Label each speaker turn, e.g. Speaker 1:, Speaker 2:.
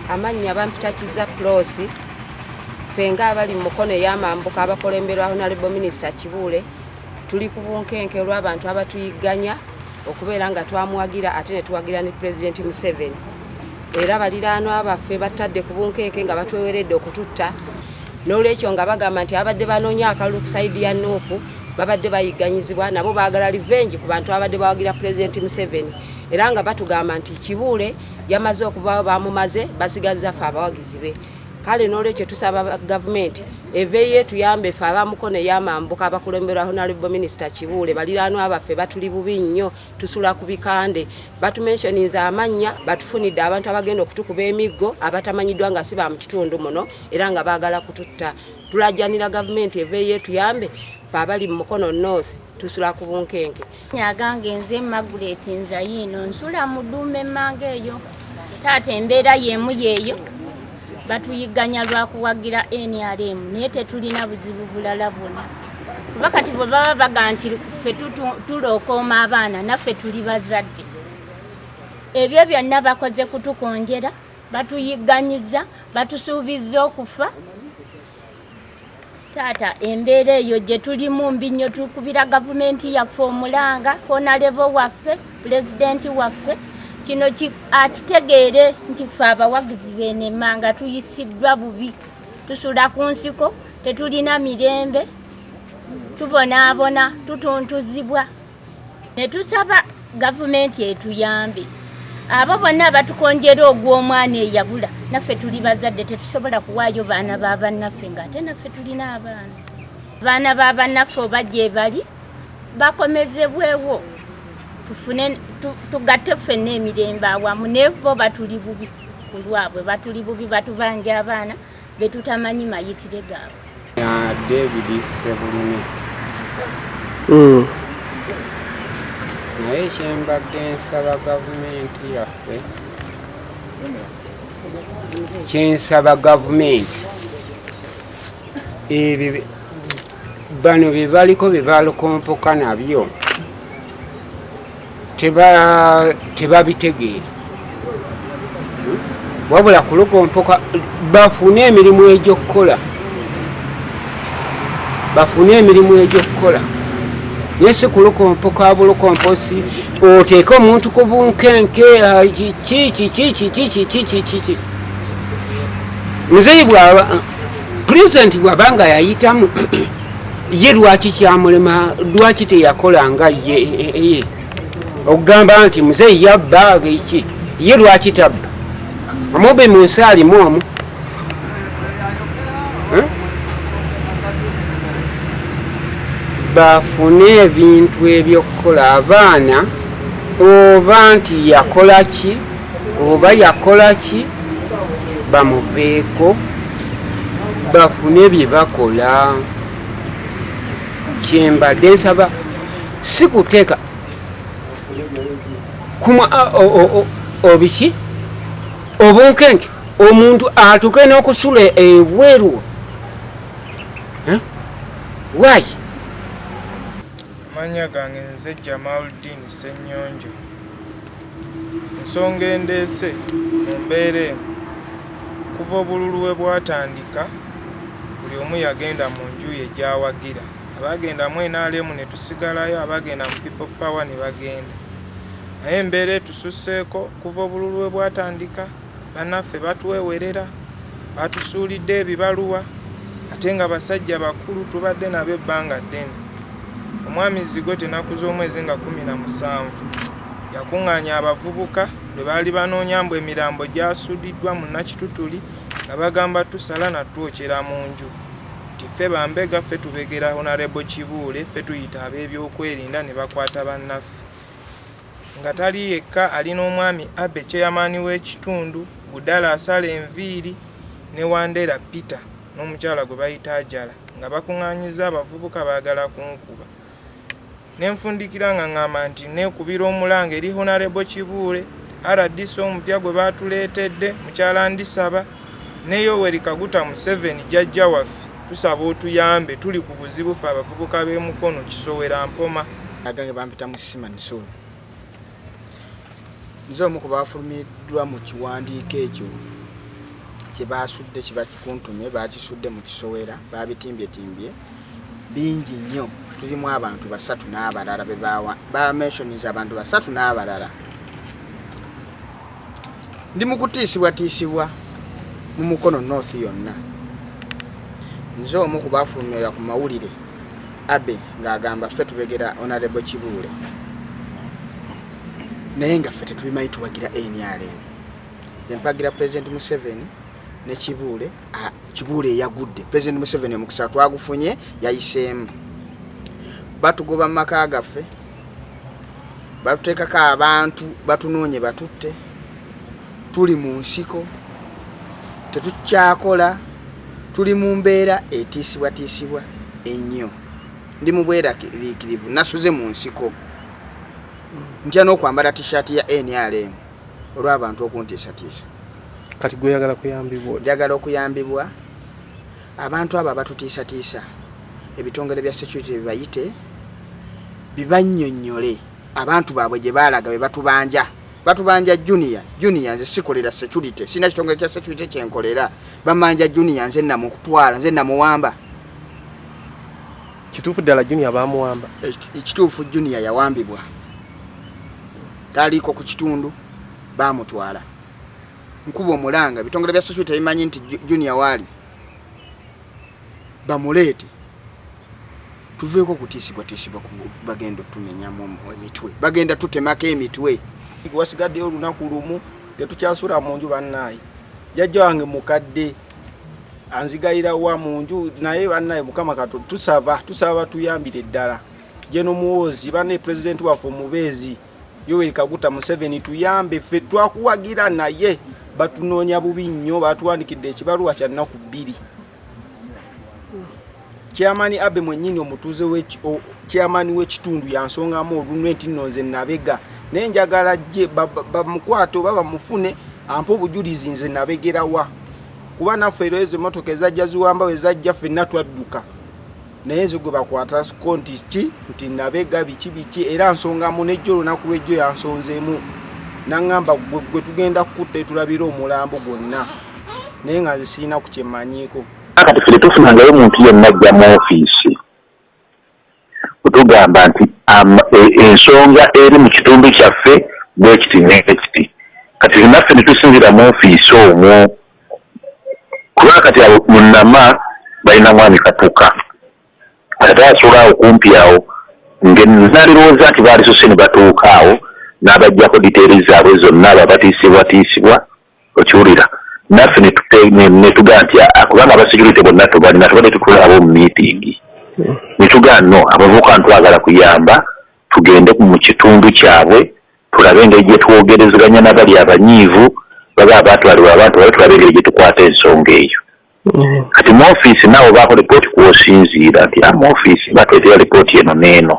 Speaker 1: Amannya bampita Kiza-Plosi fenga abali mu mukono ey'amambuka abakolemberwa Honorable Minister Kibuule tuli ku bunkenke lw'abantu abatuyiganya okubeera nga twamuwagira ate ne tuwagira ne President Museveni. Era baliraanwa baffe batadde ku bunkenke nga batweweredde okututta n'olwekyo nga bagamba nti abadde banoonya akalulu ku sayidi ya Nuupu babadde bayiganyizibwa nabo baagala revenge ku bantu abadde bawagira President Museveni. Era nga batugamba nti Kibuule yamaze okuva bamumaze basigaza ffe abawagizi be. Kale n'olwekyo tusaba gavumenti eveeye tuyambe ffe abamukono ey'amambuka abakulemberwa Honorable Minister Kibuule baliraanwa baffe batuli bubi nnyo tusula ku bikande batumentioninza amannya batufunidde abantu abagenda okutukuba emiggo abatamanyiddwa nga si ba mu kitundu muno era nga baagala kututta. Tulajjanira gavumenti eveeye tuyambe ffe abali mu mukono north tusula ku bunkenke.
Speaker 2: Nyagange nze Margaret Nzayino nsula mu Dduuma Emmanga eyo taata embeera y'emu yeeyo batuyiganya lwakuwagira NRM naye tetulina buzibu bulala bwonna kuba kati bwe baba baga nti ffe tulookooma abaana naffe tuli bazadde ebyo byonna bakoze kutukonjera batuyiganyiza batusuubizza okufa. Taata embeera eyo gye tulimu mbi nnyo tukubira gavumenti yaffe omulanga Honorable waffe Pulezidenti waffe kino akitegeere nti ffe abawagizi b'Emmanga tuyisiddwa bubi tusula ku nsiko tetulina mirembe tubonaabona tutuntuzibwa ne tusaba gavumenti etuyambe abo bonna batukonjera ogw'omwana eyabula naffe tuli bazadde tetusobola kuwaayo baana baabannaffe ng'ate naffe tulina abaana baabannaffe oba gye bali bakomezebwewo tufune tugatte ffenna emirembe awamu naye bo batuli bubi ku lwabwe batuli bubi batubanja abaana be tutamanyi mayitire gaabwe.
Speaker 3: David Sebulumi naye kyembadde nsaba gavumenti yaffe kyensaba gavumenti ebyo bano bye baliko bye balukompoka nabyo tebabitegeera wabula kulukompoka bafune emirimu egy'okkola naye si kulukompoka bulukomposi oteeke omuntu ku bunkenke kiki muzeyi bwaba pulezidenti bw'abanga yayitamu ye lwaki kyamulema lwaki teyakola nga ye okugamba nti muzeyi yabba biki ye lwaki tabba omubi mu nsi alimu omu bafune ebintu ebyokukola abaana oba nti yakola ki oba yakola ki bamuveeko bafune bye bakola. Kyembadde nsaba si kuteeka obiki obunkenke omuntu atuke n'okusula ebweru waayi.
Speaker 4: Amanya gange nze Jamaldin Ssenyonjo. Ensonga endeese mu mbeera emu kuva obululu we bwatandika buli omu yagenda mu nju ye gy'awagira. Abagenda mu NRM ne tusigalayo, abagenda mu People Power ne bagenda. Naye embeera etususseeko kuva obululu we bwatandika bannaffe batuwewerera batusuulidde ebibaluwa ate nga basajja bakulu tubadde nabo ebbanga ddene. Omwami Zigote ennaku z'omwezi nga 17 yakuŋŋaanya abavubuka bwe baali banoonya mbu emirambo gyasuuliddwa mu Nakitutuli nga bagamba tusala na twokera mu nju nti ffe bambega ffe tubegera Honorable Kibuule ffe tuyita ab'ebyokwerinda ne bakwata bannaffe. Nga tali yekka alina omwami Abe Chairman w'ekitundu Budala Asala Enviiri ne Wandera Peter n'omukyala gwe bayita Ajala nga bakuŋŋaanyiza abavubuka baagala kunkuba. Nenfundikira nga ngamba nti nekubira omulanga eri Honorable Kibuule RDC omupya gwe batuleetedde mukyala Ndisaba ne Yoweri Kaguta Museveni jjajja waffe tusaba otuyambe tuli ku buzibu ffe abavubuka b'emukono Kisowera Mpoma.
Speaker 5: Agange bampita mu Sima Nsolo. Nze omu ku baafulumiddwa mu kiwandiiko ekyo kye basudde kiba kikuntumye bakisudde mu kisowera babitimbye bingi nnyo tulimu abantu 3 n'abalala ba mentions abantu 3 n'abalala ndi mu kutiisibwa mu Mukono North yonna nze omu ku bafulumira ku mawulire Abe ng'agamba ffe tubegera Honorable Kibuule naye nga ffe tetubimanyi tuwagira NRM yempagira President Museveni ne Kibuule yagudde President Museveni omukisa twagufunye yayiseemu batugoba maka gaffe batuteekako abantu batunoonye batutte tuli mu nsiko tetukyakola tuli mu mbeera etiisibwa ennyo ndi mu bwerakirivu nasuze mu nsiko ntya n'okwambala t-shirt ya NRM olw'abantu okuntiisatiisa
Speaker 6: kati gwe oyagala kuyambibwa
Speaker 5: njagala okuyambibwa abantu abo batutiisatiisa ebitongole bya security bibayite bibannyonnyole abantu baabwe gye baalaga be batubanja junior nze sikolera security sina kitongole kya security kyenkolera bamanja junior nze namukutwala nze namuwamba
Speaker 6: kituufu ddala junior bamuwamba
Speaker 5: ekituufu junior yawambibwa taliko ku kitundu bamutwala nkuba omulanga bitongole bya security bimanyi nti junior wali bamuleete tuveeko kutiisibwa bagenda tumenyamu emitwe bagenda tutemako emitwe
Speaker 4: wasigaddeyo olunaku lumu tetukyasula mu nju bannaye jjajja wange mukadde anzigayira wa mu nju naye bannaye Mukama Katonda tusaba tuyambire ddala Jeno Muhoozi banne president waffe Mubeezi Yoweri Kaguta Museveni tuyambe ffe twakuwagira naye batunoonya bubi nnyo batuwandikidde ekibaluwa kya nnaku 2 Chairman Abe mwennyini omutuuze chairman w'ekitundu yansongamu olunwe nti nno nze nabega naye njagala gye bamukwato baba mufune ampa obujulizi nze nabegerawa kuba naffe ero ezo emmotoka ezajja ziwamba we zajja ffenna twadduka naye ezo gwe bakwata sikonti nti nabega biki era nsongamu nejjo olunaku lwejjo yansonzeemu naŋŋamba gwe tugenda kukutta tulabira omulambo gwonna naye nga nze sirina ku kyemmanyiiko
Speaker 7: kati ffe tufunangayo omuntu yenna ajja mu ofiisi otugamba nti ensonga eri mu kitundu kyaffe bwekiti nekiti kati naffe netusinzira mu ofiisi omwo kuba kati munama balina mwami Katuka ate asobola okumpi awo nalirowooza nti baalisose ne batuuka awo n'abajjako diteeri zaabwe zonna aba batiisibwa okiwulira naffe netugaa nti kubanga abasecurity bonna tubalina tubadde tutulaba mu meeting netugaa no abavubuka ntwagala kuyamba tugende mu kitundu kyabwe tulabe engeri gye twogerezeganya n'abali abanyiivu baba abatwalibwa abantu bali tulabe engeri gye tukwata ensonga eyo kati mu ofiisi naawe baako lipooti kwosinziira nti mu ofiisi batwetera lipooti eno n'eno